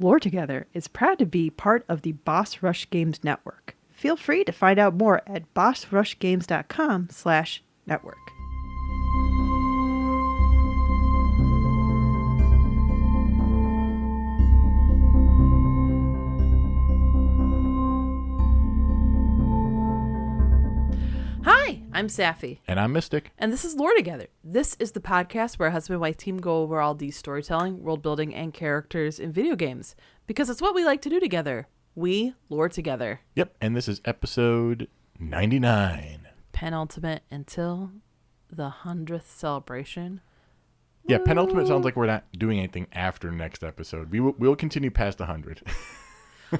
Lore Together is proud to be part of the Boss Rush Games Network. Feel free to find out more at bossrushgames.com/network. Hi, I'm Safi. And I'm Mystic. And this is Lore Together. This is the podcast where a husband and wife team go over all the storytelling, world building, and characters in video games. Because it's what we like to do together. We lore together. Yep, and this is episode 99. Penultimate until the 100th celebration. Yeah, penultimate sounds like we're not doing anything after next episode. We'll continue past 100.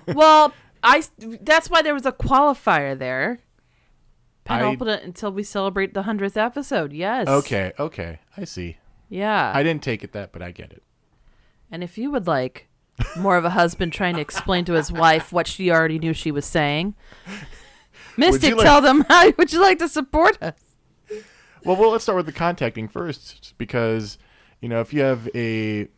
Well, that's why there was a qualifier there. Penultimate until we celebrate the 100th episode, yes. Okay, I see. Yeah. I didn't take it that, but I get it. And if you would like more of a husband trying to explain to his wife what she already knew she was saying, Mystic, tell them, how would you like to support us? Well, let's start with the contacting first, because, if you have a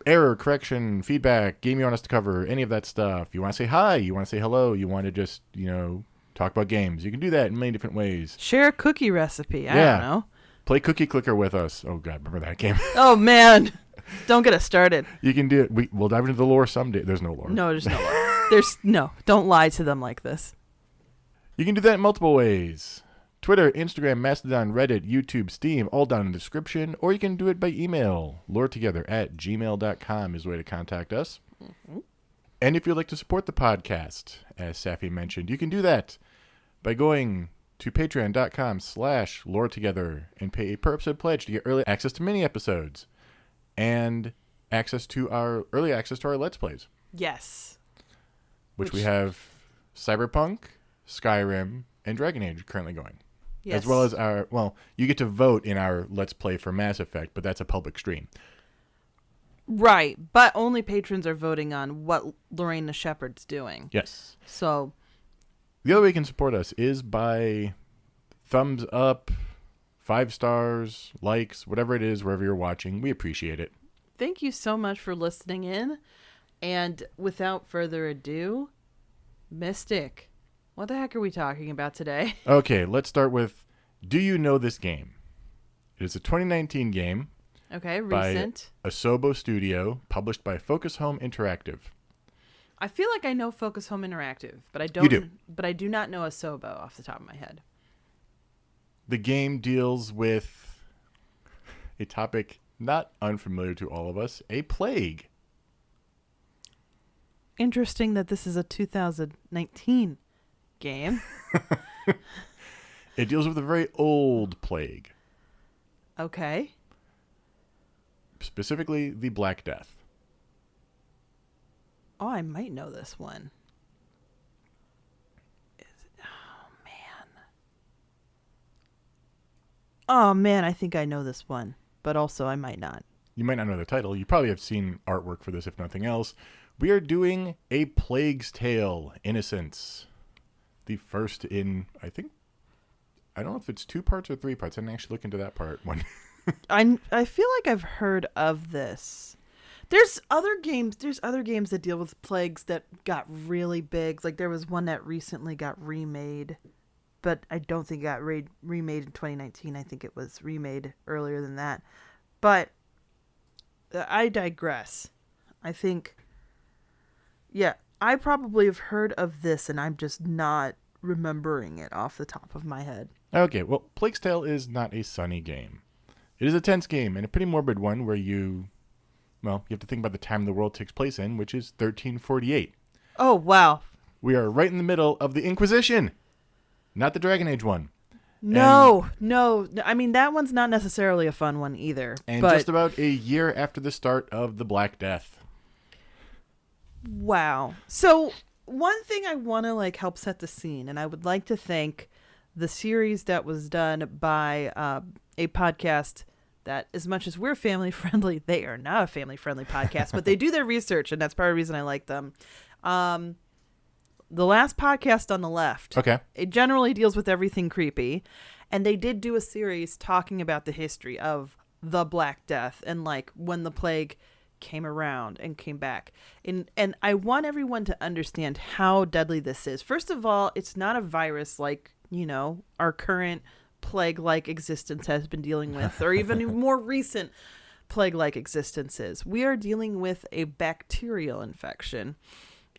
error, correction, feedback, game you want us to cover, any of that stuff, you want to say hi, you want to say hello, you want to just, talk about games. You can do that in many different ways. Share a cookie recipe. I don't know. Play Cookie Clicker with us. Oh, God, remember that game? Oh, man. Don't get us started. You can do it. We'll dive into the lore someday. There's no lore. No, there's no lore. Don't lie to them like this. You can do that in multiple ways. Twitter, Instagram, Mastodon, Reddit, YouTube, Steam, all down in the description. Or you can do it by email. loretogether@gmail.com is the way to contact us. Mm-hmm. And if you'd like to support the podcast, as Safi mentioned, you can do that by going to patreon.com/loretogether and pay a per episode pledge to get early access to mini episodes and early access to our Let's Plays. Yes. Which we have Cyberpunk, Skyrim, and Dragon Age currently going. Yes. As well as you get to vote in our Let's Play for Mass Effect, but that's a public stream. Right, but only patrons are voting on what Lorraine the Shepherd's doing. Yes. So the other way you can support us is by thumbs up, 5 stars, likes, whatever it is, wherever you're watching. We appreciate it. Thank you so much for listening in. And without further ado, Mystic, what the heck are we talking about today? Okay, let's start with, do you know this game? It is a 2019 game. Okay, recent. By Asobo Studio, published by Focus Home Interactive. I feel like I know Focus Home Interactive, but I don't. You do. But I do not know Asobo off the top of my head. The game deals with a topic not unfamiliar to all of us, a plague. Interesting that this is a 2019 game. It deals with a very old plague. Okay. Specifically, the Black Death. Oh, I might know this one. Oh, man, I think I know this one. But also, I might not. You might not know the title. You probably have seen artwork for this, if nothing else. We are doing A Plague's Tale, Innocence. The first in, I don't know if it's 2 parts or 3 parts. I didn't actually look into that part one. I feel like I've heard of this. There's other games that deal with plagues that got really big. Like there was one that recently got remade, but I don't think it got remade in 2019. I think it was remade earlier than that. But I digress. I think, yeah, I probably have heard of this and I'm just not remembering it off the top of my head. Okay, well, Plague's Tale is not a sunny game. It is a tense game, and a pretty morbid one where you have to think about the time the world takes place in, which is 1348. Oh, wow. We are right in the middle of the Inquisition, not the Dragon Age one. No. I mean, that one's not necessarily a fun one either. And just about a year after the start of the Black Death. Wow. So one thing I want to help set the scene, and I would like to thank the series that was done by a podcast that, as much as we're family friendly, they are not a family friendly podcast, but they do their research, and that's part of the reason I like them. The last podcast on the left. Okay. It generally deals with everything creepy, and they did do a series talking about the history of the Black Death and when the plague came around and came back. And I want everyone to understand how deadly this is. First of all, it's not a virus like, our current plague-like existence has been dealing with, or even more recent plague-like existences. We are dealing with a bacterial infection.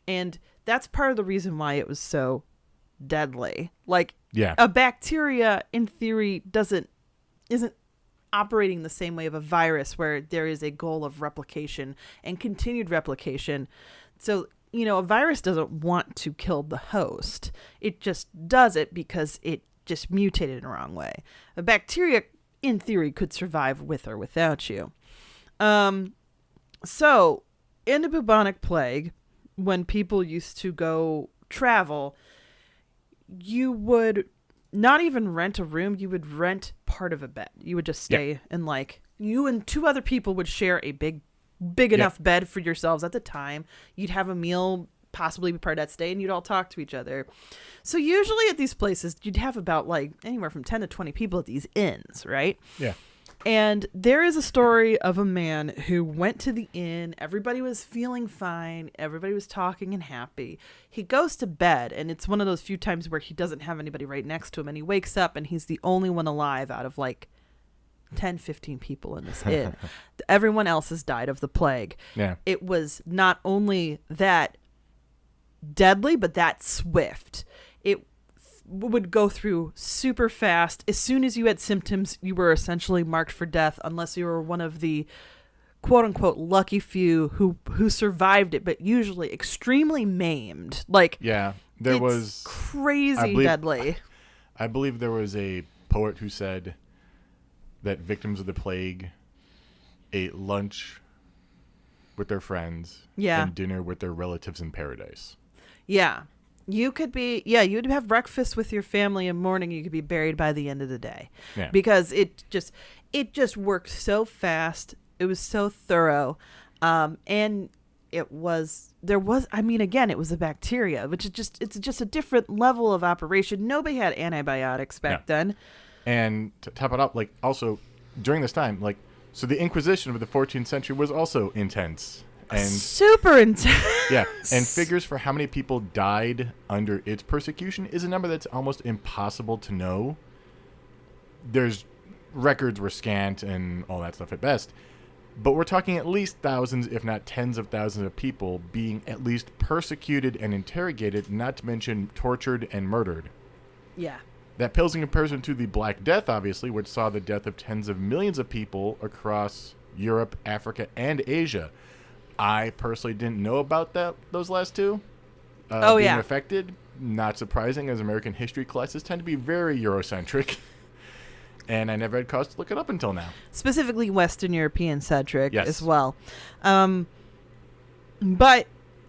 And that's part of the reason why it was so deadly. Like, a bacteria, in theory, isn't operating the same way of a virus, where there is a goal of replication and continued replication. So, a virus doesn't want to kill the host. It just does it because it just mutated in the wrong way. A bacteria, in theory, could survive with or without you. So, in the bubonic plague, when people used to go travel, you would not even rent a room, you would rent part of a bed. You would just stay and you and two other people would share a big enough bed for yourselves at the time. You'd have a meal, possibly be part of that stay, and you'd all talk to each other. So usually at these places, you'd have about anywhere from 10 to 20 people at these inns, right? Yeah. And there is a story of a man who went to the inn. Everybody was feeling fine. Everybody was talking and happy. He goes to bed, and it's one of those few times where he doesn't have anybody right next to him. And he wakes up, and he's the only one alive out of 10, 15 people in this inn. Everyone else has died of the plague. Yeah. It was not only that deadly, but that swift. It would go through super fast. As soon as you had symptoms, you were essentially marked for death, unless you were one of the quote unquote lucky few who survived it, but usually extremely maimed. There was crazy deadly. I believe there was a poet who said that victims of the plague ate lunch with their friends and dinner with their relatives in paradise. Yeah. You could be, you'd have breakfast with your family in the morning. You could be buried by the end of the day. Yeah. Because it just worked so fast. It was so thorough. And it was a bacteria, which it's just a different level of operation. Nobody had antibiotics back then. And to top it up, also during this time, so the Inquisition of the 14th century was also intense. And super intense. Yeah, and figures for how many people died under its persecution is a number that's almost impossible to know. There's records were scant and all that stuff at best. But we're talking at least thousands, if not tens of thousands of people being at least persecuted and interrogated, not to mention tortured and murdered. Yeah. That pales in comparison to the Black Death, obviously, which saw the death of tens of millions of people across Europe, Africa, and Asia. I personally didn't know about those last two being affected. Not surprising, as American history classes tend to be very Eurocentric. And I never had cause to look it up until now. Specifically Western European-centric as well. But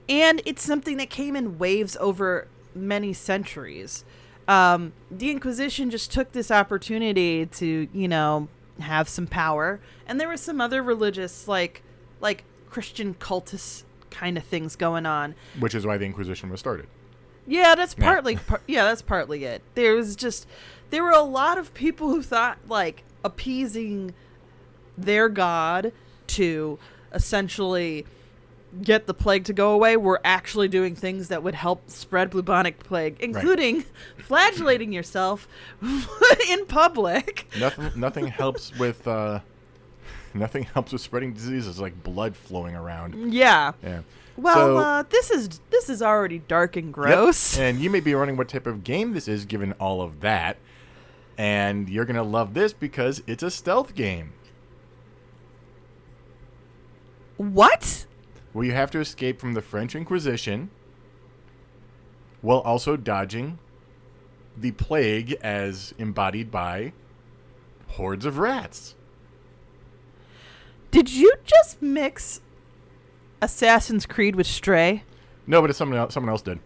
it's something that came in waves over many centuries. The Inquisition just took this opportunity to, have some power. And there were some other religious, like Christian cultist kind of things going on, which is why the Inquisition was started. Yeah, that's partly that's partly it. There were a lot of people who thought appeasing their god to essentially get the plague to go away were actually doing things that would help spread bubonic plague, including flagellating yourself in public. Nothing helps with Nothing helps with spreading diseases like blood flowing around. Yeah. Well, this is already dark and gross. Yep. And you may be wondering what type of game this is, given all of that. And you're going to love this because it's a stealth game. What? Where you have to escape from the French Inquisition while also dodging the plague as embodied by hordes of rats. Did you just mix Assassin's Creed with Stray? No, but someone else did.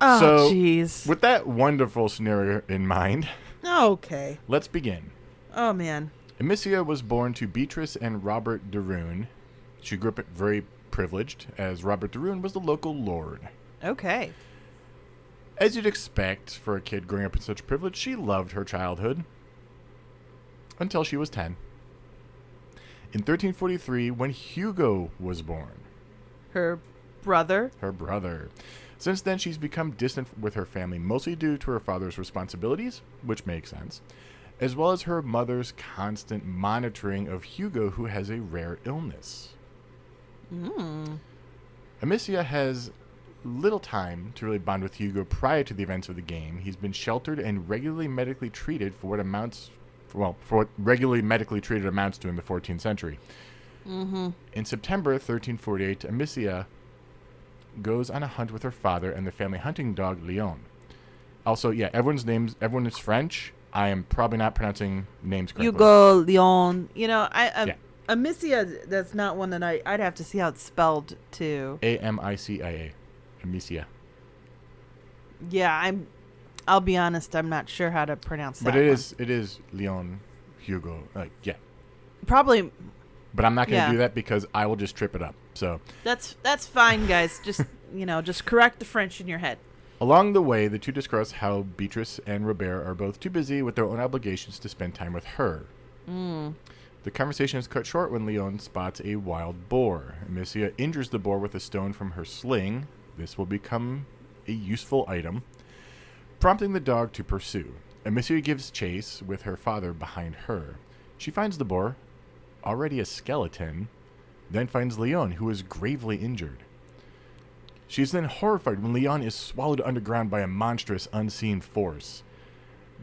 Oh, jeez. With that wonderful scenario in mind, okay, let's begin. Oh, man. Amicia was born to Beatrice and Robert de Rune. She grew up very privileged, as Robert de Rune was the local lord. Okay. As you'd expect for a kid growing up in such privilege, she loved her childhood. Until she was 10. In 1343, when Hugo was born. Her brother? Her brother. Since then, she's become distant with her family, mostly due to her father's responsibilities, which makes sense, as well as her mother's constant monitoring of Hugo, who has a rare illness. Amicia has little time to really bond with Hugo prior to the events of the game. He's been sheltered and regularly medically treated for what regularly medically treated amounts to in the 14th century. In September 1348, Amicia goes on a hunt with her father and the family hunting dog Leon. Also, yeah, everyone is French. I am probably not pronouncing names correctly. Hugo, Leon. Amicia, that's not one that I'd have to see how it's spelled too. Amicia. Amicia. Yeah, I'll be honest, I'm not sure how to pronounce that. But it is Leon Hugo. Yeah. Probably. But I'm not going to do that because I will just trip it up. So that's fine, guys. Just just correct the French in your head. Along the way, the two discuss how Beatrice and Robert are both too busy with their own obligations to spend time with her. The conversation is cut short when Leon spots a wild boar. Amicia injures the boar with a stone from her sling. This will become a useful item, prompting the dog to pursue. Amicia gives chase with her father behind her. She finds the boar, already a skeleton, then finds Leon, who is gravely injured. She is then horrified when Leon is swallowed underground by a monstrous, unseen force.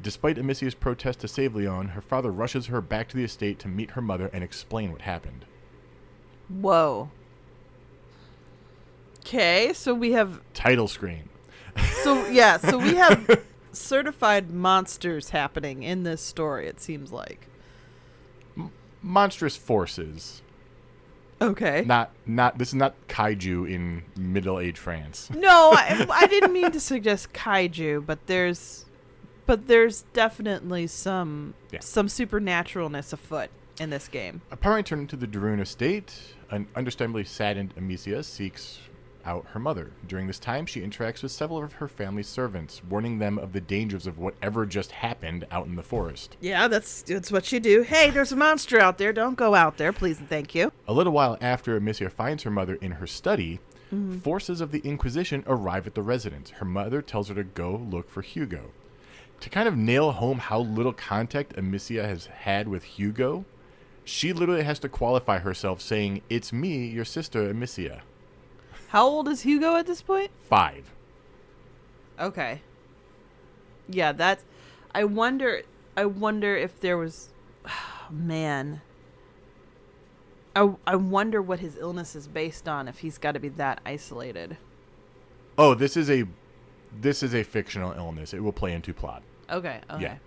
Despite Amicia's protest to save Leon, her father rushes her back to the estate to meet her mother and explain what happened. Whoa. Okay, so we have... Title screen. So we have certified monsters happening in this story, it seems like. Monstrous forces. Okay. This is not kaiju in Middle-Age France. No, I didn't mean to suggest kaiju, but there's definitely some supernaturalness afoot in this game. Upon returning to the Darun estate, an understandably saddened Amicia seeks out her mother. During this time, she interacts with several of her family's servants, warning them of the dangers of whatever just happened out in the forest. Yeah, that's what you do. Hey, there's a monster out there. Don't go out there, please and thank you. A little while after Amicia finds her mother in her study, forces of the Inquisition arrive at the residence. Her mother tells her to go look for Hugo. To kind of nail home how little contact Amicia has had with Hugo, she literally has to qualify herself saying, "It's me, your sister, Amicia." How old is Hugo at this point? 5. Okay. Yeah, that's... I wonder if there was... Oh, man. I wonder what his illness is based on, if he's got to be that isolated. Oh, this is a fictional illness. It will play into plot. Okay. Yeah.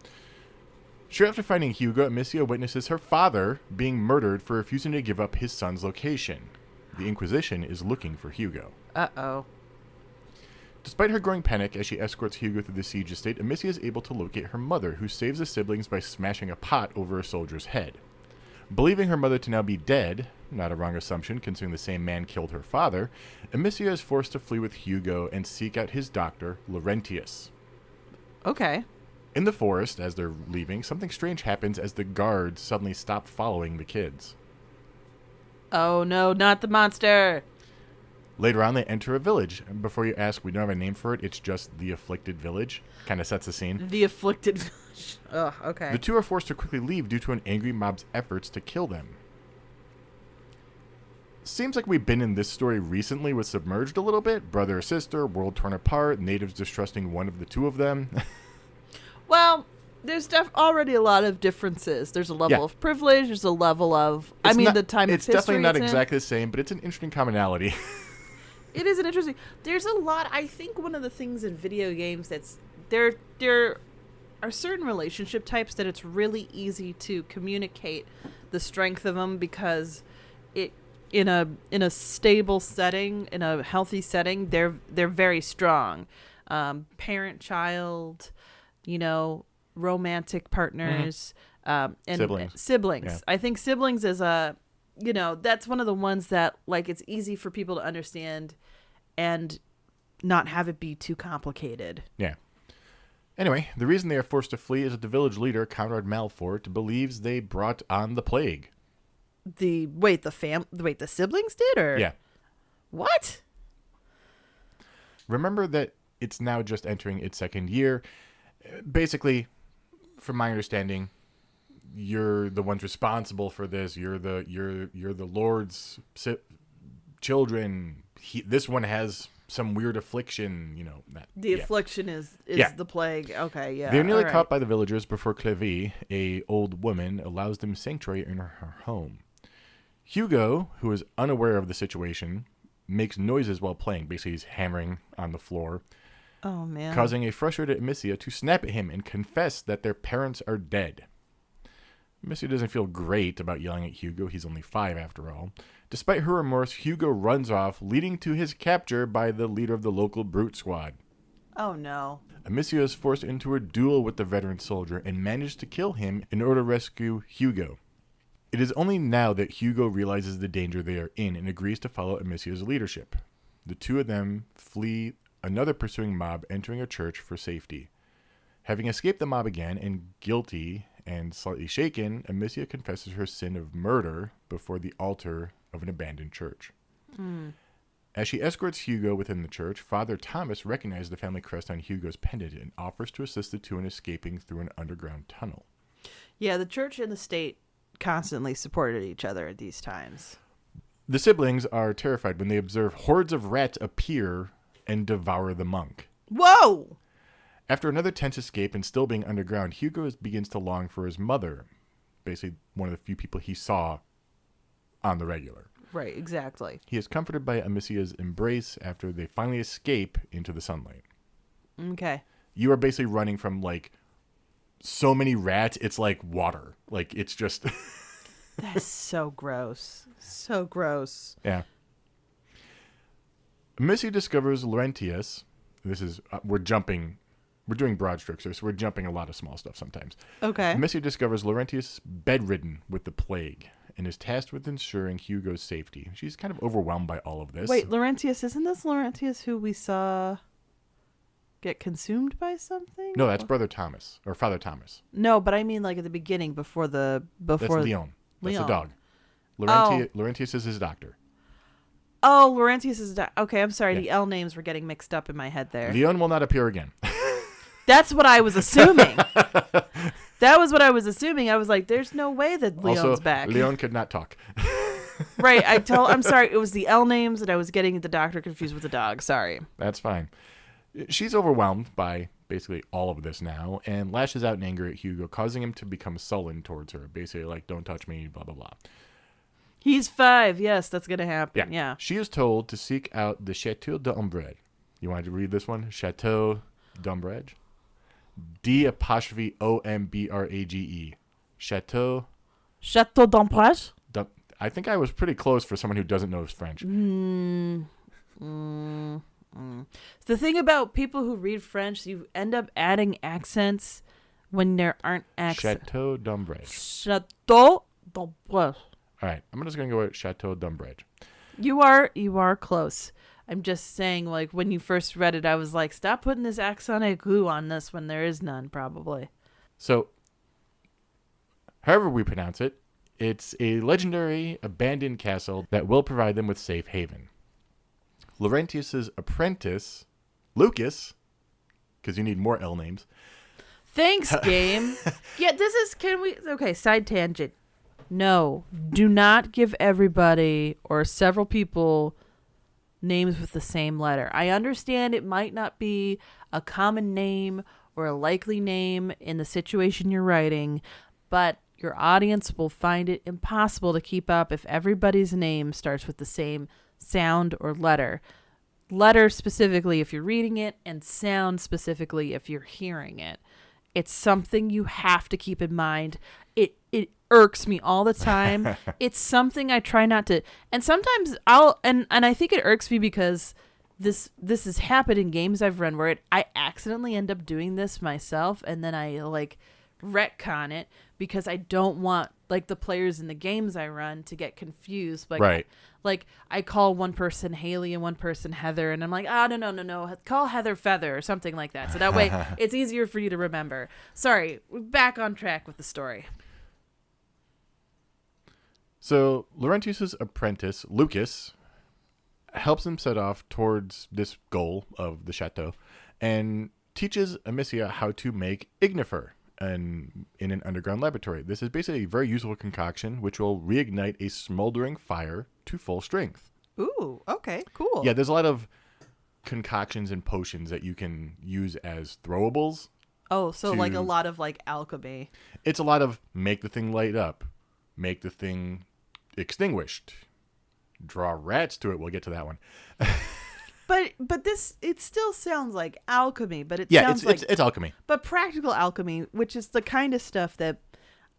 Shortly after finding Hugo, Amicia witnesses her father being murdered for refusing to give up his son's location. The Inquisition is looking for Hugo. Uh-oh. Despite her growing panic as she escorts Hugo through the siege estate, Amicia is able to locate her mother, who saves the siblings by smashing a pot over a soldier's head. Believing her mother to now be dead, not a wrong assumption considering the same man killed her father, Amicia is forced to flee with Hugo and seek out his doctor, Laurentius. Okay. In the forest, as they're leaving, something strange happens as the guards suddenly stop following the kids. Oh no, not the monster! Later on, they enter a village. And before you ask, we don't have a name for it. It's just the Afflicted Village. Kind of sets the scene. The Afflicted Village. Oh, okay. The two are forced to quickly leave due to an angry mob's efforts to kill them. Seems like we've been in this story recently with Submerged a little bit. Brother or sister, world torn apart, natives distrusting one of the two of them. Well, there's already a lot of differences. There's a level of privilege. There's a level of... the time of history. It's definitely not exactly the same, but it's an interesting commonality. It is an interesting... There's a lot... I think one of the things in video games that's... There are certain relationship types that it's really easy to communicate the strength of them because it... In a stable setting, in a healthy setting, they're very strong. Parent-child, romantic partners, and siblings. Yeah. I think siblings is that's one of the ones that it's easy for people to understand and not have it be too complicated. Yeah. Anyway, the reason they are forced to flee is that the village leader, Conrad Malfort, believes they brought on the plague. the siblings did, or Yeah. what? Remember that it's now just entering its second year. Basically, from my understanding, you're the ones responsible for this. You're the Lord's children. This one has some weird affliction. The affliction is the plague. Okay, yeah. They're nearly all right. caught by the villagers before Clevie, a old woman, allows them sanctuary in her home. Hugo, who is unaware of the situation, makes noises while playing. Basically, he's hammering on the floor, Oh man. causing a frustrated Amicia to snap at him and confess that their parents are dead. Amicia doesn't feel great about yelling at Hugo. He's only 5 after all. Despite her remorse, Hugo runs off, leading to his capture by the leader of the local brute squad. Oh no. Amicia is forced into a duel with the veteran soldier and manages to kill him in order to rescue Hugo. It is only now that Hugo realizes the danger they are in and agrees to follow Amicia's leadership. The two of them flee another pursuing mob, entering a church for safety. Having escaped the mob again and guilty and slightly shaken, Amicia confesses her sin of murder before the altar of an abandoned church. As she escorts Hugo within the church, Father Thomas recognizes the family crest on Hugo's pendant and offers to assist the two in escaping through an underground tunnel. Yeah, the church and the state constantly supported each other at these times. The siblings are terrified when they observe hordes of rats appear and devour the monk. Whoa! After another tense escape and still being underground, Hugo begins to long for his mother, basically one of the few people he saw on the regular. Right, exactly. He is comforted by Amicia's embrace after they finally escape into the sunlight. Okay. You are basically running from, so many rats, it's like water. It's just... That's so gross. So gross. Yeah. Amicia discovers Laurentius. This is... we're doing broad strokes here, so we're jumping a lot of small stuff sometimes. Okay. Amicia discovers Laurentius bedridden with the plague and is tasked with ensuring Hugo's safety. She's kind of overwhelmed by all of this. Wait, Laurentius, isn't this Laurentius who we saw get consumed by something? No, that's Brother Thomas, or Father Thomas. No, but I mean at the beginning before That's Leon. That's the Leon. dog. Laurentius is his doctor. Oh, Laurentius is... Okay, I'm sorry. Yeah. The L names were getting mixed up in my head there. Leon will not appear again. That's what I was assuming. That was what I was assuming. I was like, there's no way that Leon's Also, back. Leon could not talk. Right. I'm sorry. It was the L names that I was getting the doctor confused with the dog. Sorry. That's fine. She's overwhelmed by basically all of this now and lashes out in anger at Hugo, causing him to become sullen towards her. Basically don't touch me, blah, blah, blah. He's 5. Yes, that's going to happen. Yeah. She is told to seek out the Chateau d'Ombrage. You wanted to read this one? Chateau d'Ombrage? D''OMBRAGE. Chateau. Chateau d'Ombrage? I think I was pretty close for someone who doesn't know French. The thing about people who read French, you end up adding accents when there aren't accents. Chateau d'Ombrage. Chateau d'Ombrage. All right, I'm just going to go with Chateau d'Ombrage. You are close. I'm just saying, when you first read it, I was like, stop putting this accent aigu on this when there is none, probably. So, however we pronounce it, it's a legendary abandoned castle that will provide them with safe haven. Laurentius's apprentice, Lucas, because you need more L names. Thanks, game. Yeah, okay, side tangent. No, do not give everybody or several people names with the same letter. I understand it might not be a common name or a likely name in the situation you're writing, but your audience will find it impossible to keep up if everybody's name starts with the same sound or letter. Letter specifically if you're reading it, and sound specifically if you're hearing it. It's something you have to keep in mind. It irks me all the time. It's something I try not to. And sometimes and I think it irks me because this has happened in games I've run where I accidentally end up doing this myself, and then I retcon it because I don't want the players in the games I run to get confused. Right. I call one person Haley and one person Heather, and I'm like, no, call Heather Feather or something like that. So that way it's easier for you to remember. Sorry, we're back on track with the story. So Laurentius's apprentice, Lucas, helps him set off towards this goal of the chateau and teaches Amicia how to make ignifer in an underground laboratory. This is basically a very useful concoction which will reignite a smoldering fire to full strength. Ooh, okay, cool. Yeah, there's a lot of concoctions and potions that you can use as throwables. Oh, so like a lot of like alchemy. It's a lot of make the thing light up, make the thing extinguished, draw rats to it. We'll get to that one. But this, it still sounds like alchemy, but it Yeah, sounds like it's alchemy. but practical alchemy, which is the kind of stuff that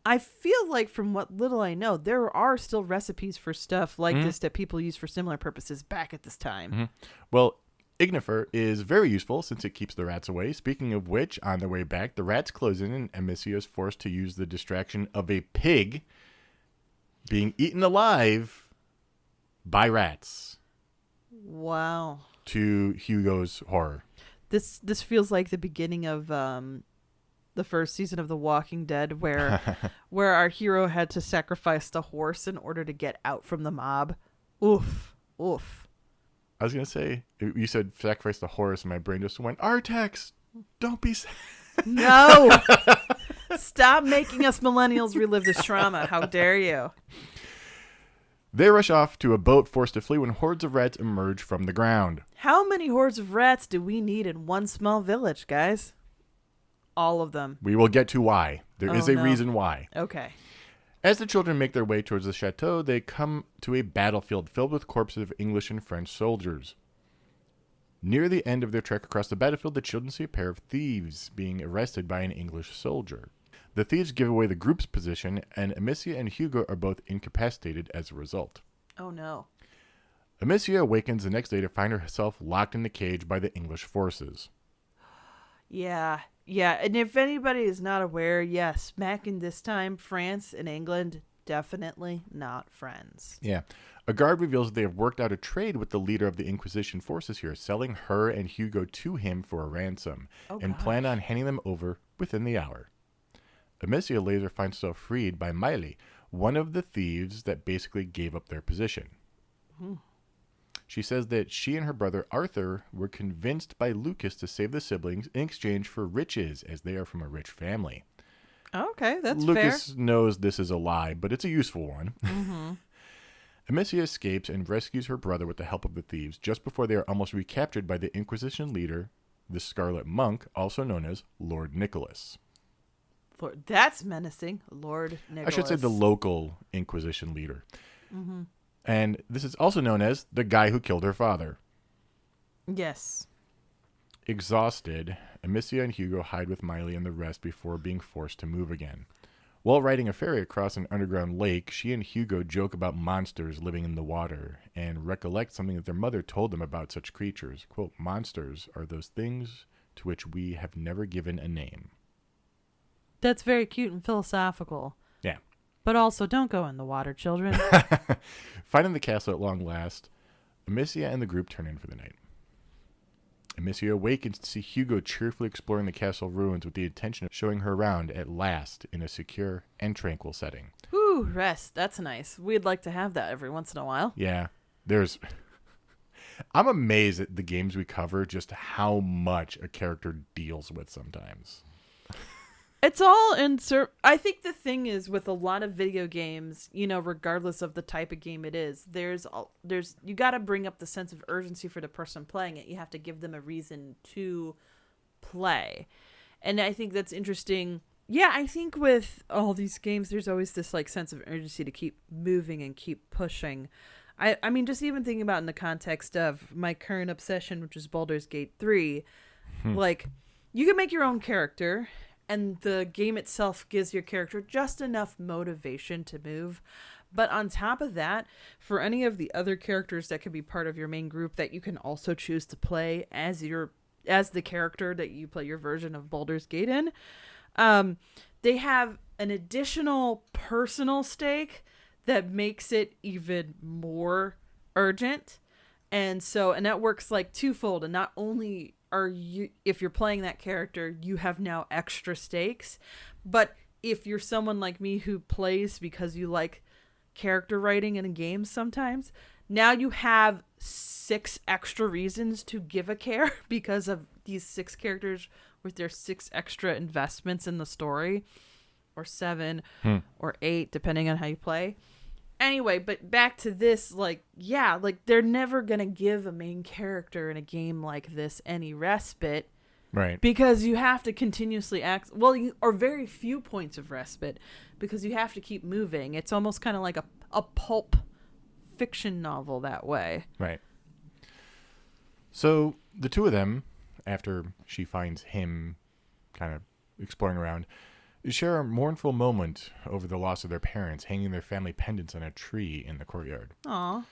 I feel like, from what little I know, there are still recipes for stuff like this that people use for similar purposes back at this time. Mm-hmm. Well, ignifer is very useful since it keeps the rats away. Speaking of which, on their way back, the rats close in and Amicia is forced to use the distraction of a pig being eaten alive by rats. Wow. To Hugo's horror. This feels like the beginning of the first season of The Walking Dead, where our hero had to sacrifice the horse in order to get out from the mob. Oof. I was going to say, you said sacrifice the horse, and my brain just went, Artex, don't be sad. No. Stop making us millennials relive this trauma. How dare you? They rush off to a boat forced to flee when hordes of rats emerge from the ground. How many hordes of rats do we need in one small village, guys? All of them. We will get to why. There is a reason why. Okay. As the children make their way towards the chateau, they come to a battlefield filled with corpses of English and French soldiers. Near the end of their trek across the battlefield, the children see a pair of thieves being arrested by an English soldier. The thieves give away the group's position, and Amicia and Hugo are both incapacitated as a result. Oh, no. Amicia awakens the next day to find herself locked in the cage by the English forces. Yeah. And if anybody is not aware, yes, back in this time, France and England, definitely not friends. Yeah. A guard reveals that they have worked out a trade with the leader of the Inquisition forces here, selling her and Hugo to him for a ransom, and plan on handing them over within the hour. Amicia later finds herself freed by Miley, one of the thieves that basically gave up their position. She says that she and her brother Arthur were convinced by Lucas to save the siblings in exchange for riches, as they are from a rich family. Okay, that's Lucas fair. knows this is a lie, but it's a useful one. Amicia escapes and rescues her brother with the help of the thieves just before they are almost recaptured by the Inquisition leader, the Scarlet Monk, also known as Lord Nicholas. Lord, that's menacing. Lord Nicholas. I should say the local Inquisition leader. And this is also known as the guy who killed her father. Yes. Exhausted, Amicia and Hugo hide with Miley and the rest before being forced to move again. While riding a ferry across an underground lake, she and Hugo joke about monsters living in the water and recollect something that their mother told them about such creatures. Quote, monsters are those things to which we have never given a name. That's very cute and philosophical. Yeah. But also, don't go in the water, children. Finding the castle at long last, Amicia and the group turn in for the night. Amicia awakens to see Hugo cheerfully exploring the castle ruins with the intention of showing her around at last in a secure and tranquil setting. Ooh, rest. That's nice. We'd like to have that every once in a while. Yeah. I'm amazed at the games we cover, just how much a character deals with sometimes. It's all I think the thing is with a lot of video games, regardless of the type of game it is, there's you got to bring up the sense of urgency for the person playing it. You have to give them a reason to play. And I think that's interesting. Yeah, I think with all these games, there's always this sense of urgency to keep moving and keep pushing. I mean, just even thinking about in the context of my current obsession, which is Baldur's Gate 3, you can make your own character, and the game itself gives your character just enough motivation to move. But on top of that, for any of the other characters that could be part of your main group that you can also choose to play as the character that you play your version of Baldur's Gate in, they have an additional personal stake that makes it even more urgent. And that works twofold. And not only if you're playing that character, you have now extra stakes, but if you're someone like me who plays because you like character writing in a game sometimes. Now you have 6 extra reasons to give a care because of these 6 characters with their 6 extra investments in the story, or 7 or 8, depending on how you play. Anyway, but back to this, like, yeah, like they're never going to give a main character in a game like this any respite. Right. Because you have to continuously act, or very few points of respite, because you have to keep moving. It's almost kind of like a pulp fiction novel that way. Right. So the two of them, after she finds him kind of exploring around, share a mournful moment over the loss of their parents, hanging their family pendants on a tree in the courtyard. Aww.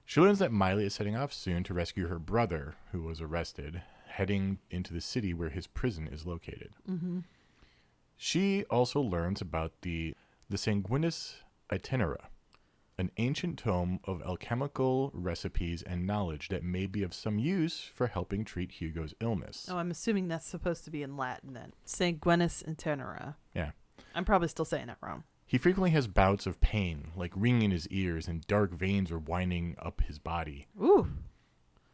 She learns that Miley is setting off soon to rescue her brother, who was arrested, heading into the city where his prison is located. Mm-hmm. She also learns about the Sanguinis Itinera, an ancient tome of alchemical recipes and knowledge that may be of some use for helping treat Hugo's illness. Oh, I'm assuming that's supposed to be in Latin then. Sanguinis Itinera. Yeah. I'm probably still saying that wrong. He frequently has bouts of pain, like ringing in his ears, and dark veins are winding up his body. Ooh.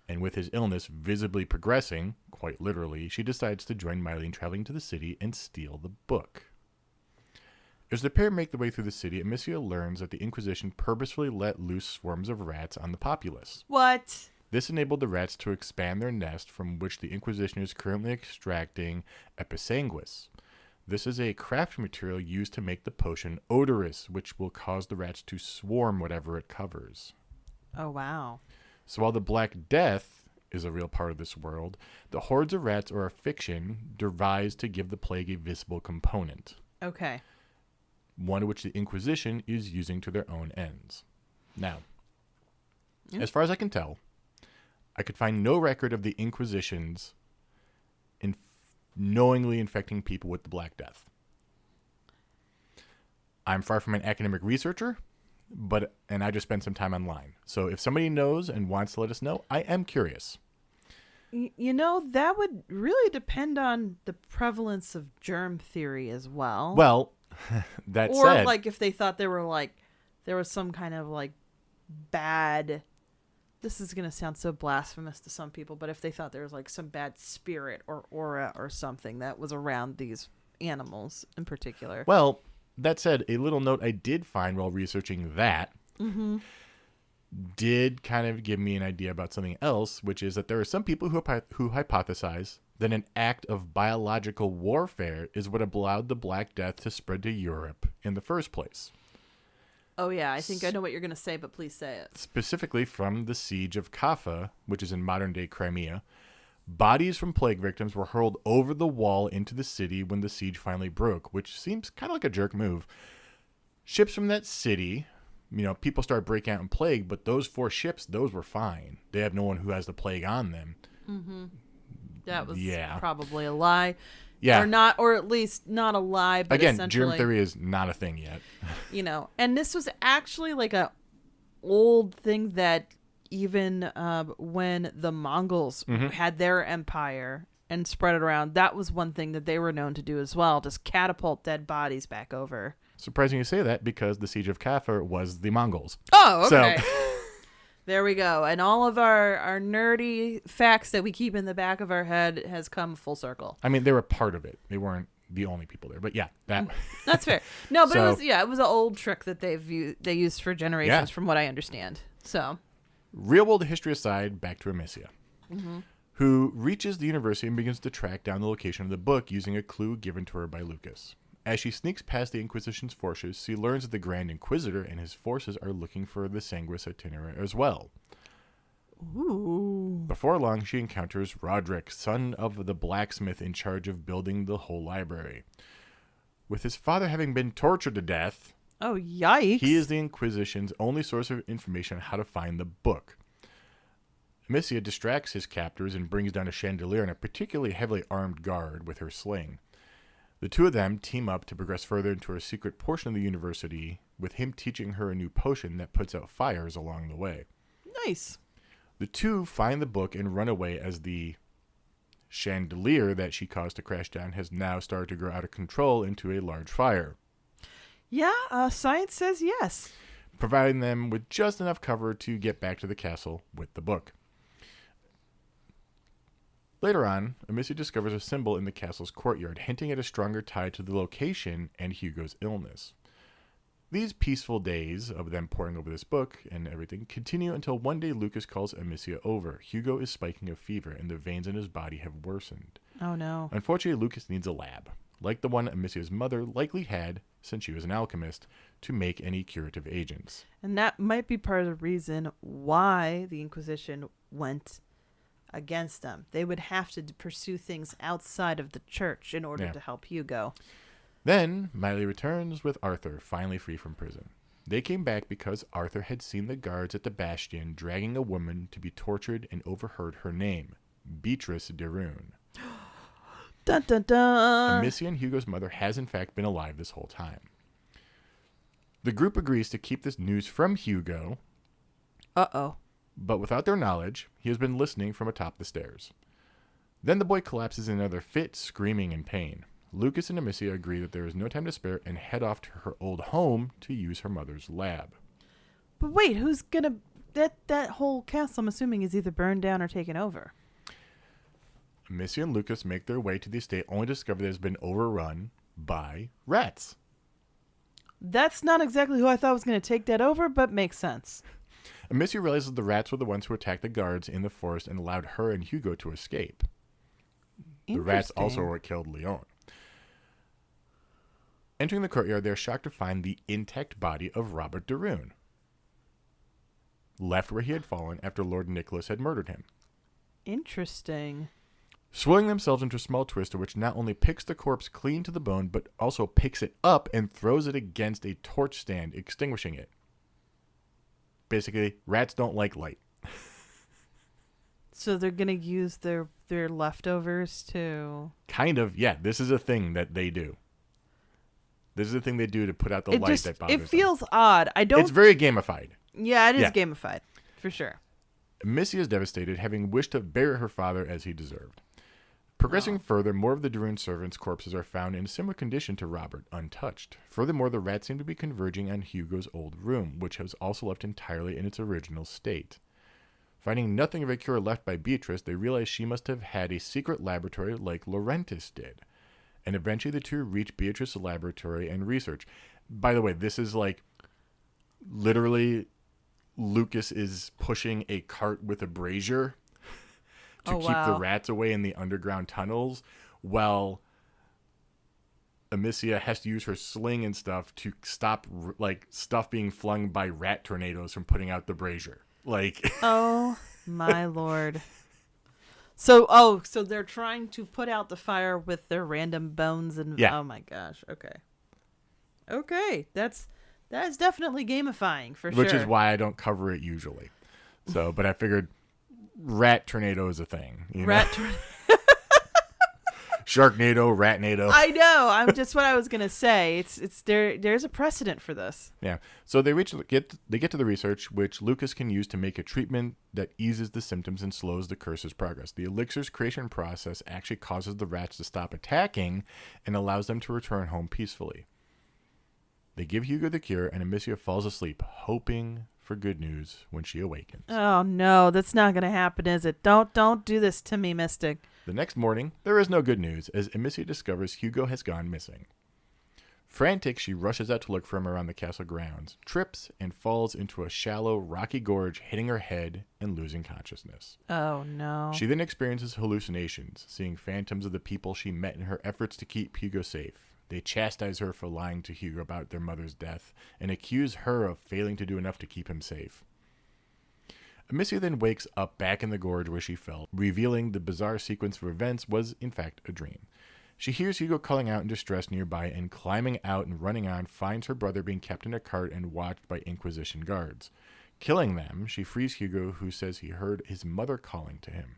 And with his illness visibly progressing, quite literally, she decides to join Miley in traveling to the city and steal the book. As the pair make their way through the city, Amicia learns that the Inquisition purposefully let loose swarms of rats on the populace. What? This enabled the rats to expand their nest, from which the Inquisition is currently extracting episanguis. This is a craft material used to make the potion odorous, which will cause the rats to swarm whatever it covers. Oh, wow. So while the Black Death is a real part of this world, the hordes of rats are a fiction devised to give the plague a visible component. Okay. One which the Inquisition is using to their own ends. Now, as far as I can tell, I could find no record of the Inquisition's knowingly infecting people with the Black Death. I'm far from an academic researcher, and I just spent some time online. So if somebody knows and wants to let us know, I am curious. You know, that would really depend on the prevalence of germ theory as well. Well, that or said, like if they thought there was some kind of like bad, this is going to sound so blasphemous to some people, but if they thought there was like some bad spirit or aura or something that was around these animals in particular. Well, that said, a little note I did find while researching that did kind of give me an idea about something else, which is that there are some people who hypothesize that an act of biological warfare is what allowed the Black Death to spread to Europe in the first place. Oh, yeah, I think I know what you're going to say, but please say it. Specifically from the siege of Kaffa, which is in modern-day Crimea, bodies from plague victims were hurled over the wall into the city when the siege finally broke, which seems kind of like a jerk move. Ships from that city, people start breaking out in plague, but those 4 ships, those were fine. They have no one who has the plague on them. Mm-hmm. That was Yeah. probably a lie. Yeah. Or at least not a lie, but again, essentially, germ theory is not a thing yet. And this was actually like a old thing that even when the Mongols had their empire and spread it around, that was one thing that they were known to do as well, just catapult dead bodies back over. Surprising you say that, because the siege of Kaffa was the Mongols. Oh, okay. So there we go. And all of our nerdy facts that we keep in the back of our head has come full circle. I mean, they were part of it. They weren't the only people there, but yeah, that's fair. No, but it was an old trick that they used for generations, from what I understand. So, real world history aside, back to Amicia, who reaches the university and begins to track down the location of the book using a clue given to her by Lucas. As she sneaks past the Inquisition's forces, she learns that the Grand Inquisitor and his forces are looking for the Sanguis Itinera as well. Ooh. Before long, she encounters Roderick, son of the blacksmith in charge of building the whole library. With his father having been tortured to death, oh, yikes, he is the Inquisition's only source of information on how to find the book. Amicia distracts his captors and brings down a chandelier and a particularly heavily armed guard with her sling. The two of them team up to progress further into a secret portion of the university, with him teaching her a new potion that puts out fires along the way. Nice. The two find the book and run away as the chandelier that she caused to crash down has now started to grow out of control into a large fire. Yeah, science says yes. providing them with just enough cover to get back to the castle with the book. Later on, Amicia discovers a symbol in the castle's courtyard, hinting at a stronger tie to the location and Hugo's illness. These peaceful days of them poring over this book and everything continue until one day Lucas calls Amicia over. Hugo is spiking a fever, and the veins in his body have worsened. Oh, no. Unfortunately, Lucas needs a lab, like the one Amicia's mother likely had since she was an alchemist, to make any curative agents. And that might be part of the reason why the Inquisition went against them. They would have to pursue things outside of the church in order to help Hugo. Then, Miley returns with Arthur, finally free from prison. They came back because Arthur had seen the guards at the bastion dragging a woman to be tortured and overheard her name, Beatrice de Rune. Dun, dun, dun. Amicia and Hugo's mother has in fact been alive this whole time. The group agrees to keep this news from Hugo. Uh-oh. But without their knowledge, he has been listening from atop the stairs. Then the boy collapses in another fit, screaming in pain. Lucas and Amicia agree that there is no time to spare and head off to her old home to use her mother's lab. But wait, who's gonna... That whole castle, I'm assuming, is either burned down or taken over. Amicia and Lucas make their way to the estate only to discover that it has been overrun by rats. That's not exactly who I thought was going to take that over, but makes sense. Amicia realizes the rats were the ones who attacked the guards in the forest and allowed her and Hugo to escape. The rats also were what killed Leon. Entering the courtyard, they are shocked to find the intact body of Robert de Rune, left where he had fallen after Lord Nicholas had murdered him. Interesting. Swirling themselves into a small twister which not only picks the corpse clean to the bone, but also picks it up and throws it against a torch stand, extinguishing it. Basically, rats don't like light. So they're going to use their leftovers to... Kind of, yeah. This is a thing that they do. This is a thing they do to put out the light that bothers them. It feels odd. It's very gamified. Yeah, it is gamified, for sure. Missy is devastated, having wished to bury her father as he deserved. Progressing further, more of the de Rune servants' corpses are found in a similar condition to Robert, untouched. Furthermore, the rats seem to be converging on Hugo's old room, which was also left entirely in its original state. Finding nothing of a cure left by Beatrice, they realize she must have had a secret laboratory like Laurentis did. And eventually the two reach Beatrice's laboratory and research. By the way, this is like literally Lucas is pushing a cart with a brazier to keep the rats away in the underground tunnels, while Amicia has to use her sling and stuff to stop like stuff being flung by rat tornadoes from putting out the brazier. Like, oh my lord. So they're trying to put out the fire with their random bones and oh my gosh. Okay. That's definitely gamifying for sure. Which is why I don't cover it usually. So, but I figured rat tornado is a thing. Sharknado, Ratnado. I know. I'm just what I was gonna say. It's there's a precedent for this. Yeah. So they get to the research, which Lucas can use to make a treatment that eases the symptoms and slows the curse's progress. The elixir's creation process actually causes the rats to stop attacking and allows them to return home peacefully. They give Hugo the cure, and Amicia falls asleep, hoping for good news when she awakens. Oh no, that's not gonna happen, is it? Don't do this to me, Mystic. The next morning, there is no good news, as Amicia discovers Hugo has gone missing. Frantic, she rushes out to look for him around the castle grounds, trips, and falls into a shallow, rocky gorge, hitting her head and losing consciousness. Oh no. She then experiences hallucinations, seeing phantoms of the people she met in her efforts to keep Hugo safe. They chastise her for lying to Hugo about their mother's death and accuse her of failing to do enough to keep him safe. Amicia then wakes up back in the gorge where she fell, revealing the bizarre sequence of events was, in fact, a dream. She hears Hugo calling out in distress nearby and climbing out and running on finds her brother being kept in a cart and watched by Inquisition guards. Killing them, she frees Hugo, who says he heard his mother calling to him.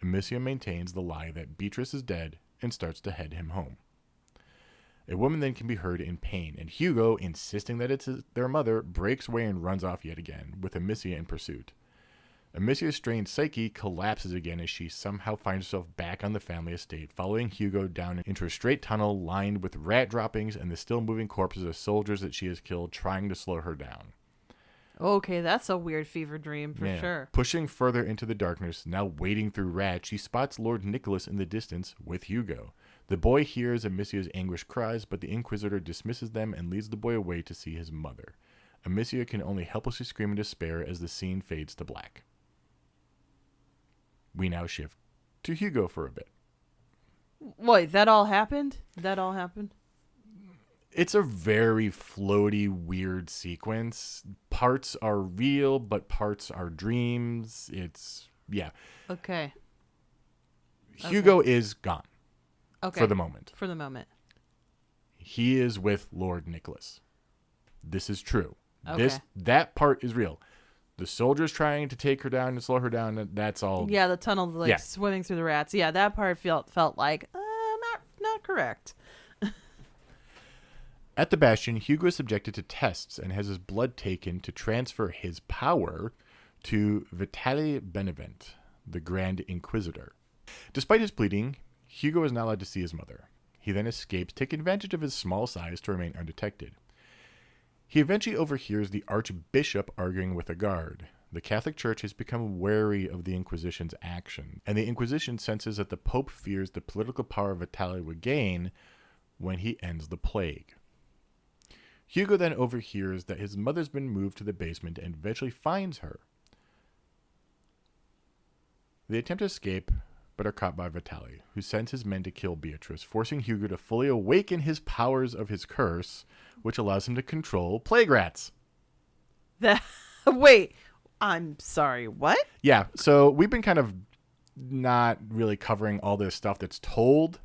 Amicia maintains the lie that Beatrice is dead and starts to head him home. A woman then can be heard in pain, and Hugo, insisting that it's their mother, breaks away and runs off yet again, with Amicia in pursuit. Amicia's strained psyche collapses again as she somehow finds herself back on the family estate, following Hugo down into a straight tunnel lined with rat droppings and the still moving corpses of soldiers that she has killed, trying to slow her down. Okay, that's a weird fever dream for Yeah. sure. Pushing further into the darkness, now wading through rats, she spots Lord Nicholas in the distance with Hugo. The boy hears Amicia's anguished cries, but the Inquisitor dismisses them and leads the boy away to see his mother. Amicia can only helplessly scream in despair as the scene fades to black. We now shift to Hugo for a bit. Wait, that all happened? That all happened? It's a very floaty, weird sequence. Parts are real, but parts are dreams. Yeah. Okay. Hugo is gone. Okay. For the moment. For the moment. He is with Lord Nicholas. This is true. Okay. That part is real. The soldiers trying to take her down and slow her down, that's all. Yeah, the tunnel swimming through the rats. Yeah, that part felt like not correct. At the Bastion, Hugo is subjected to tests and has his blood taken to transfer his power to Vitali Benevent, the Grand Inquisitor. Despite his pleading, Hugo is not allowed to see his mother. He then escapes, taking advantage of his small size to remain undetected. He eventually overhears the Archbishop arguing with a guard. The Catholic Church has become wary of the Inquisition's action, and the Inquisition senses that the Pope fears the political power Vitali would gain when he ends the plague. Hugo then overhears that his mother's been moved to the basement and eventually finds her. They attempt to escape, but are caught by Vitali, who sends his men to kill Beatrice, forcing Hugo to fully awaken his powers of his curse, which allows him to control plague rats. Wait, I'm sorry, what? Yeah, so we've been kind of not really covering all this stuff that's told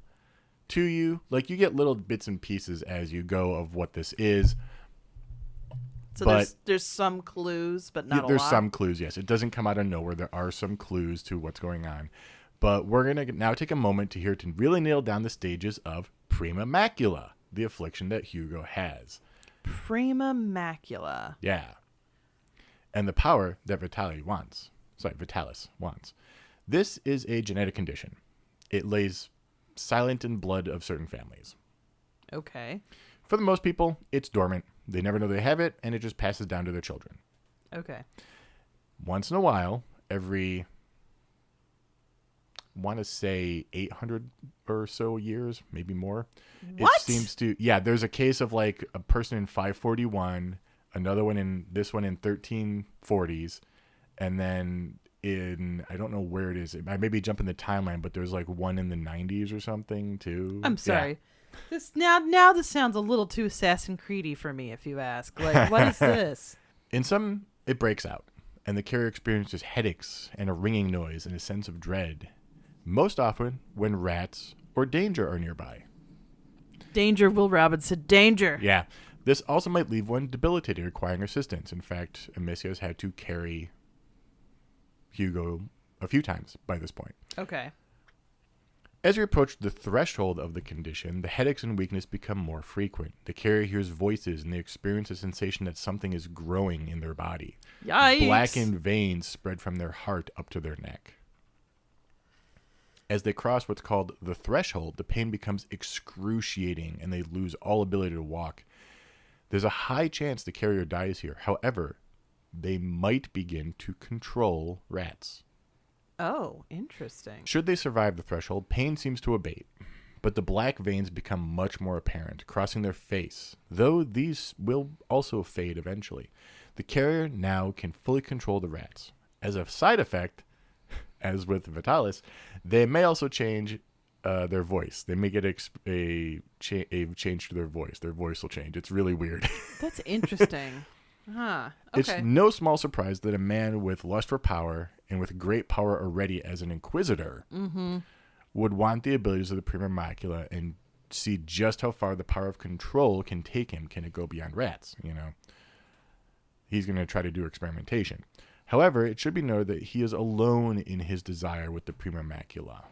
to you. Like, you get little bits and pieces as you go of what this is. So there's some clues, but not a lot. There's some clues, yes. It doesn't come out of nowhere. There are some clues to what's going on. But we're going to now take a moment to really nail down the stages of Prima Macula, the affliction that Hugo has. Prima Macula. Yeah. And the power that Vitalis wants. This is a genetic condition. It lays silent in blood of certain families. Okay. For the most people, it's dormant. They never know they have it, and it just passes down to their children. Okay. Once in a while, every, want to say 800 or so years, maybe more. What? It seems to, yeah, there's a case of like a person in 541, another one in 1340s, and then in, I don't know where it is. I may be jumping the timeline, but there's like one in the 90s or something too. I'm sorry. Yeah. This now this sounds a little too Assassin's Creedy for me, if you ask. Like, what is this? In some, it breaks out, and the carrier experiences headaches and a ringing noise and a sense of dread. Most often when rats or danger are nearby. Danger, Will Robinson, danger. Yeah. This also might leave one debilitated, requiring assistance. In fact, Amicia has had to carry Hugo a few times by this point. Okay. As we approach the threshold of the condition, the headaches and weakness become more frequent. The carrier hears voices, and they experience a sensation that something is growing in their body. Yikes! Blackened veins spread from their heart up to their neck. As they cross what's called the threshold, the pain becomes excruciating, and they lose all ability to walk. There's a high chance the carrier dies here. However, they might begin to control rats. Oh, interesting. Should they survive the threshold, pain seems to abate, but the black veins become much more apparent, crossing their face, though these will also fade eventually. The carrier now can fully control the rats. As a side effect, as with Vitalis, they may also change their voice. They may get a change to their voice. Their voice will change. It's really weird. That's interesting. Huh. Okay. It's no small surprise that a man with lust for power and with great power already as an inquisitor would want the abilities of the Prima Macula and see just how far the power of control can take him. Can it go beyond rats? You know, he's going to try to do experimentation. However, it should be noted that he is alone in his desire with the Prima Macula.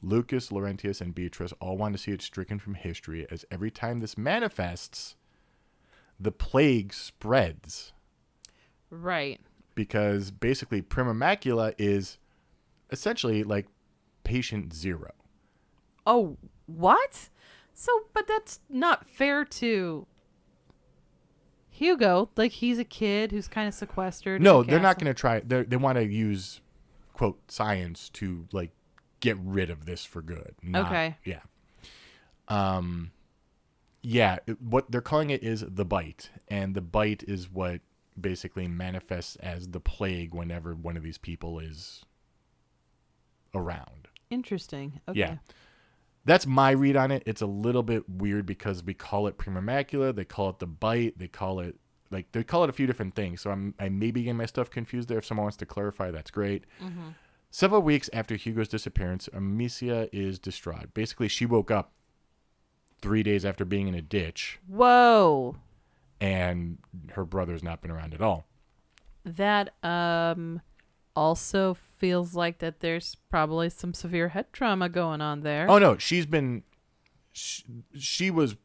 Lucas, Laurentius, and Beatrice all want to see it stricken from history, as every time this manifests, the plague spreads. Right. Because basically Prima Macula is essentially like patient zero. Oh, what? So, but that's not fair to Hugo, like he's a kid who's kind of sequestered. No, in a they're not castle. going to try. They want to use, quote, science to like get rid of this for good. Not, Okay. Yeah. Yeah. What they're calling it is the bite, and the bite is what basically manifests as the plague whenever one of these people is around. Interesting. Okay. Yeah. That's my read on it. It's a little bit weird because we call it prima macula. They call it the bite. They call it a few different things. So I may be getting my stuff confused there. If someone wants to clarify, that's great. Mm-hmm. Several weeks after Hugo's disappearance, Amicia is distraught. Basically, she woke up 3 days after being in a ditch, Whoa. and her brother's not been around at all. That also feels like that there's probably some severe head trauma going on there. Oh no, she was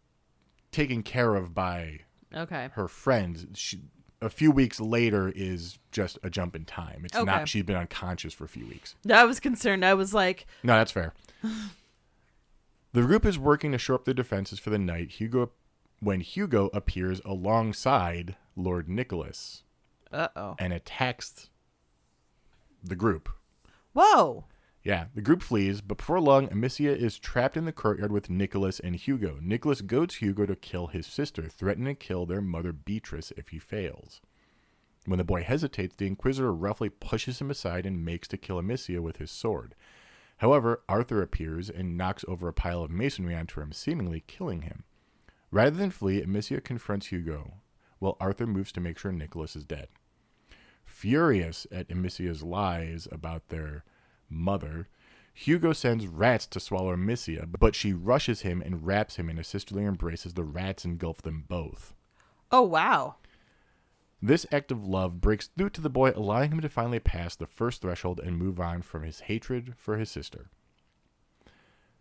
taken care of by Okay. her friends. A few weeks later is just a jump in time. It's Okay. not. She's been unconscious for a few weeks. I was concerned. I was like, No, that's fair. The group is working to shore up their defenses for the night. When Hugo appears alongside Lord Nicholas uh-oh. and attacks the group. Whoa. Yeah, the group flees, but before long, Amicia is trapped in the courtyard with Nicholas and Hugo. Nicholas goads Hugo to kill his sister, threatening to kill their mother Beatrice if he fails. When the boy hesitates, the Inquisitor roughly pushes him aside and makes to kill Amicia with his sword. However, Arthur appears and knocks over a pile of masonry onto him, seemingly killing him. Rather than flee, Amicia confronts Hugo, while Arthur moves to make sure Nicholas is dead. Furious at Amicia's lies about their mother, Hugo sends rats to swallow Amicia, but she rushes him and wraps him in a sisterly embrace as the rats engulf them both. Oh, wow. This act of love breaks through to the boy, allowing him to finally pass the first threshold and move on from his hatred for his sister.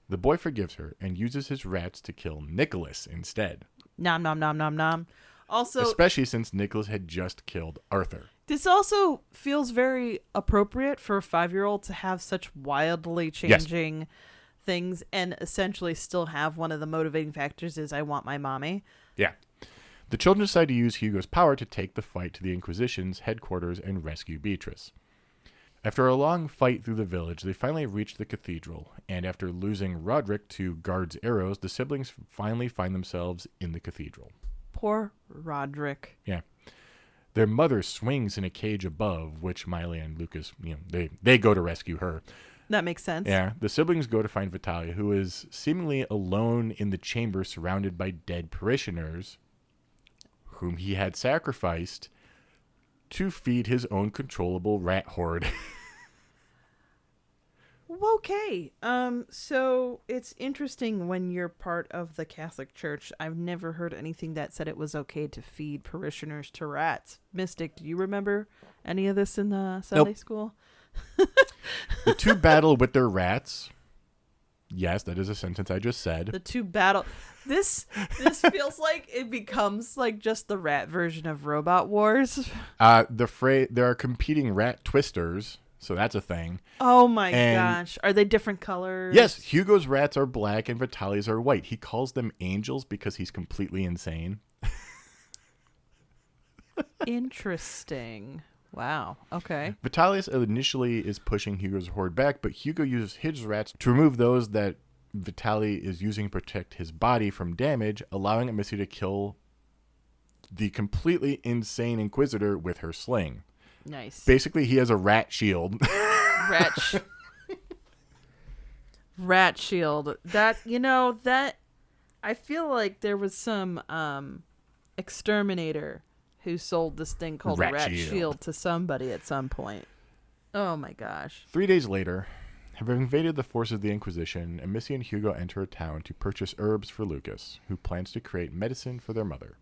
The boy forgives her and uses his rats to kill Nicholas instead. Nom, nom, nom, nom, nom. Also, Especially since Nicholas had just killed Arthur. this also feels very appropriate for a 5-year-old to have such wildly changing things and essentially still have one of the motivating factors is I want my mommy. Yeah. The children decide to use Hugo's power to take the fight to the Inquisition's headquarters and rescue Beatrice. After a long fight through the village, they finally reach the cathedral, and after losing Roderick to guards' arrows, the siblings finally find themselves in the cathedral. Poor Roderick. Yeah. Their mother swings in a cage above, which Miley and Lucas, they go to rescue her. That makes sense. Yeah. The siblings go to find Vitalia, who is seemingly alone in the chamber surrounded by dead parishioners, whom he had sacrificed to feed his own controllable rat horde. Okay. So it's interesting when you're part of the Catholic Church. I've never heard anything that said it was okay to feed parishioners to rats. Mystic, do you remember any of this in the Sunday school? The two battle with their rats. Yes, that is a sentence I just said. The two battle. This feels like it becomes like just the rat version of Robot Wars. There are competing rat twisters, so that's a thing. Oh my And- gosh. Are they different colors? Yes, Hugo's rats are black and Vitalia's are white. He calls them angels because he's completely insane. Interesting. Wow. Okay. Vitalis initially is pushing Hugo's horde back, but Hugo uses his rats to remove those that Vitali is using to protect his body from damage, allowing Amicia to kill the completely insane Inquisitor with her sling. Nice. Basically, he has a rat shield. Rat shield. That I feel like there was some exterminator who sold this thing called a rat shield to somebody at some point. Oh my gosh. 3 days later, having invaded the forces of the Inquisition, Amicia and Hugo enter a town to purchase herbs for Lucas, who plans to create medicine for their mother.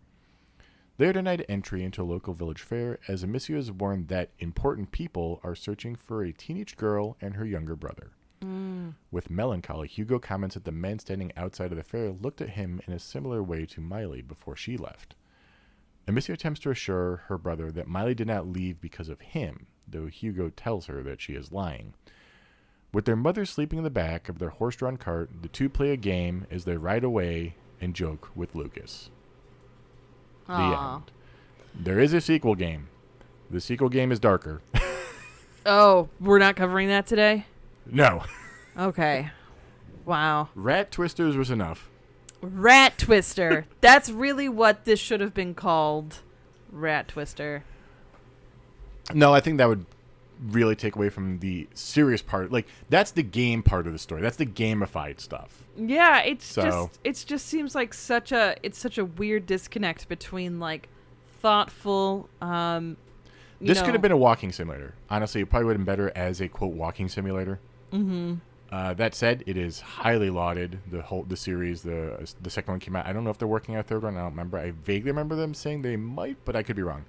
They are denied entry into a local village fair, as Amicia is warned that important people are searching for a teenage girl and her younger brother. With melancholy, Hugo comments that the men standing outside of the fair looked at him in a similar way to Miley before she left. Amicia attempts to assure her brother that Miley did not leave because of him, though Hugo tells her that she is lying. With their mother sleeping in the back of their horse-drawn cart, the two play a game as they ride away and joke with Lucas. Aww. The end. There is a sequel game. The sequel game is darker. Oh, we're not covering that today? No. Okay. Wow. Rat Twisters was enough. Rat Twister. That's really what this should have been called. Rat Twister. No, I think that would really take away from the serious part. Like, that's the game part of the story. That's the gamified stuff. Yeah, it just seems like such a weird disconnect between like thoughtful this could have been a walking simulator. Honestly, it probably would have been better as a quote walking simulator. Mm-hmm. That said, it is highly lauded. The series, the second one came out. I don't know if they're working on a third one. I don't remember. I vaguely remember them saying they might, but I could be wrong.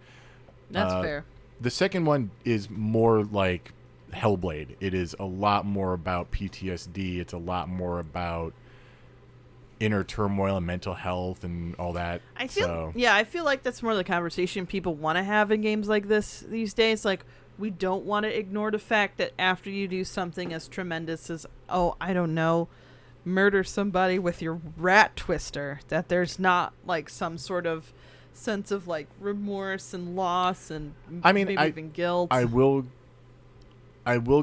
That's fair. The second one is more like Hellblade. It is a lot more about PTSD. It's a lot more about inner turmoil and mental health and all that. I feel like that's more the conversation people want to have in games like this these days. Like, we don't want to ignore the fact that after you do something as tremendous as, I don't know, murder somebody with your rat twister, that there's not like some sort of sense of like remorse and loss and maybe even guilt. I will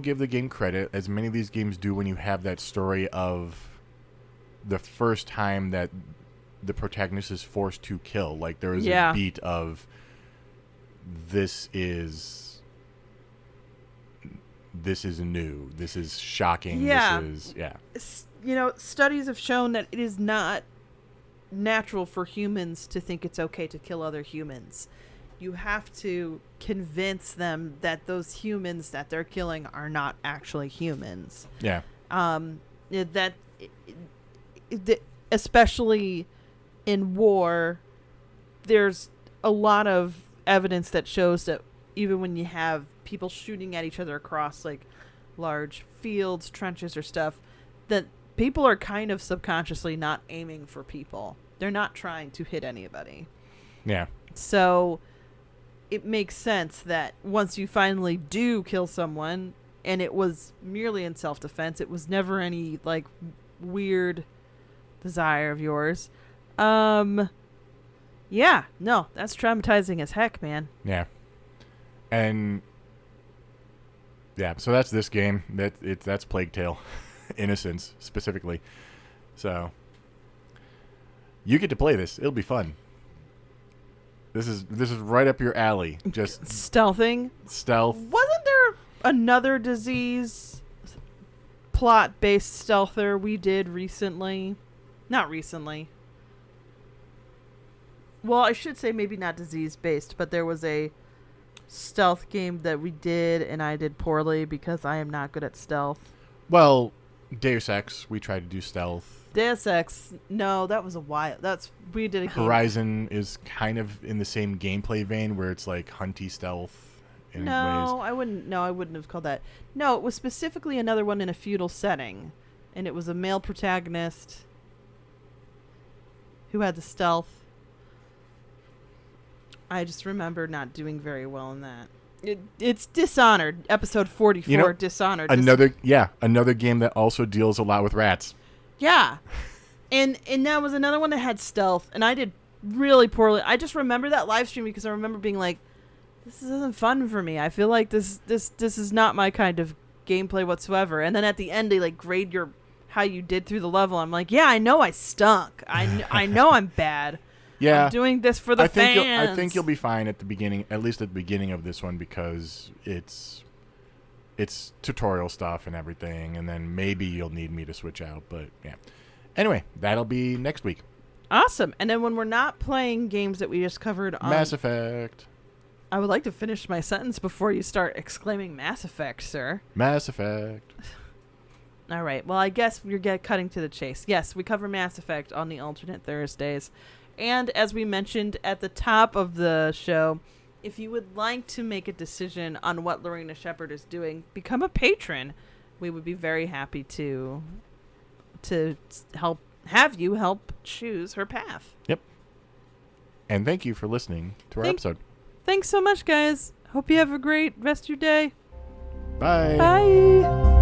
give the game credit, as many of these games do, when you have that story of the first time that the protagonist is forced to kill. Like, there is a beat of this is new. This is shocking. Yeah. This is, studies have shown that it is not natural for humans to think it's okay to kill other humans. You have to convince them that those humans that they're killing are not actually humans. Yeah. Especially in war, there's a lot of evidence that shows that even when you have people shooting at each other across like large fields, trenches or stuff, that people are kind of subconsciously not aiming for people. They're not trying to hit anybody. Yeah. So it makes sense that once you finally do kill someone, and it was merely in self-defense, it was never any like weird desire of yours. That's traumatizing as heck, man. Yeah. And yeah, so that's this game. That's Plague Tale. Innocence specifically. So you get to play this. It'll be fun. This is right up your alley. Just stealthing. Stealth. Wasn't there another disease plot-based stealther we did recently? Not recently. Well, I should say maybe not disease-based, but there was a stealth game that we did, and I did poorly because I am not good at stealth. Well, Deus Ex, we tried to do stealth. Deus Ex, no, that was a while. We did a game. Horizon is kind of in the same gameplay vein where it's like hunty stealth in ways. I wouldn't have called that. No, it was specifically another one in a feudal setting, and it was a male protagonist who had the stealth. I just remember not doing very well in that. It's Dishonored, episode 44, Dishonored. Another game that also deals a lot with rats. Yeah. And that was another one that had stealth, and I did really poorly. I just remember that live stream because I remember being like, this isn't fun for me. I feel like this is not my kind of gameplay whatsoever. And then at the end, they like grade how you did through the level. I'm like, yeah, I know I stunk. I know I'm bad. Yeah, I'm doing this for the fans. I think you'll be fine at the beginning, at least at the beginning of this one, because it's tutorial stuff and everything, and then maybe you'll need me to switch out. But yeah. Anyway, that'll be next week. Awesome. And then when we're not playing games that we just covered on Mass Effect. I would like to finish my sentence before you start exclaiming Mass Effect, sir. Mass Effect. All right. Well, I guess you're cutting to the chase. Yes, we cover Mass Effect on the alternate Thursdays. And as we mentioned at the top of the show, if you would like to make a decision on what Lorena Shepherd is doing, become a patron. We would be very happy to have you help choose her path. Yep. And thank you for listening to our episode. Thanks so much, guys. Hope you have a great rest of your day. Bye. Bye.